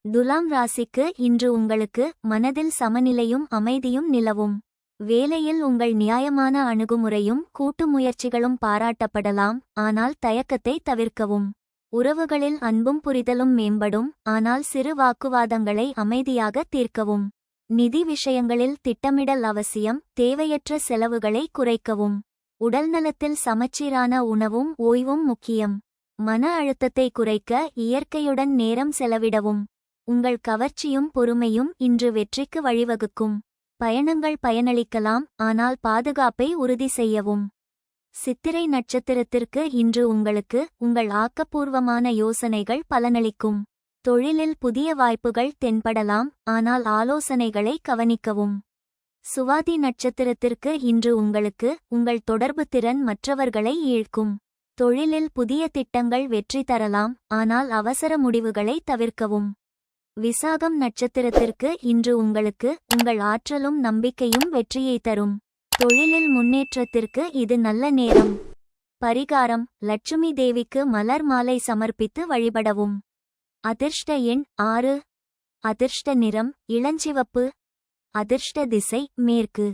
துலாம் ராசிக்கு இன்று உங்களுக்கு மனதில் சமநிலையும் அமைதியும் நிலவும். வேலையில் உங்கள் நியாயமான அணுகுமுறையும் கூட்டு முயற்சிகளும் பாராட்டப்படலாம், ஆனால் தயக்கத்தை தவிர்க்கவும். உறவுகளில் அன்பும் புரிதலும் மேம்படும், ஆனால் சிறு வாக்குவாதங்களை அமைதியாக தீர்க்கவும். நிதி விஷயங்களில் திட்டமிடல் அவசியம், தேவையற்ற செலவுகளை குறைக்கவும். உடல்நலத்தில் சமச்சீரான உணவும் ஓய்வும் முக்கியம். மன அழுத்தத்தை குறைக்க இயற்கையுடன் நேரம் செலவிடவும். உங்கள் கவர்ச்சியும் பொறுமையும் இன்று வெற்றிக்கு வழிவகுக்கும். பயணங்கள் பயனளிக்கலாம், ஆனால் பாதுகாப்பை உறுதி செய்யவும். சித்திரை நட்சத்திரத்திற்கு இன்று உங்களுக்கு உங்கள் ஆக்கப்பூர்வமான யோசனைகள் பலனளிக்கும். தொழிலில் புதிய வாய்ப்புகள் தென்படலாம், ஆனால் ஆலோசனைகளை கவனிக்கவும். சுவாதி நட்சத்திரத்திற்கு இன்று உங்களுக்கு உங்கள் தொடர்பு திறன் மற்றவர்களை ஈர்க்கும். தொழிலில் புதிய திட்டங்கள் வெற்றி தரலாம், ஆனால் அவசர முடிவுகளை தவிர்க்கவும். விசாகம் நட்சத்திரத்திற்கு இன்று உங்களுக்கு உங்கள் ஆற்றலும் நம்பிக்கையும் வெற்றியை தரும். தொழிலில் முன்னேற்றத்திற்கு இது நல்ல நேரம். பரிகாரம்: லட்சுமி தேவிக்கு மலர் மாலை சமர்ப்பித்து வழிபடவும். அதிர்ஷ்ட எண் 6. அதிர்ஷ்ட நிறம் இளஞ்சிவப்பு. அதிர்ஷ்ட திசை மேற்கு.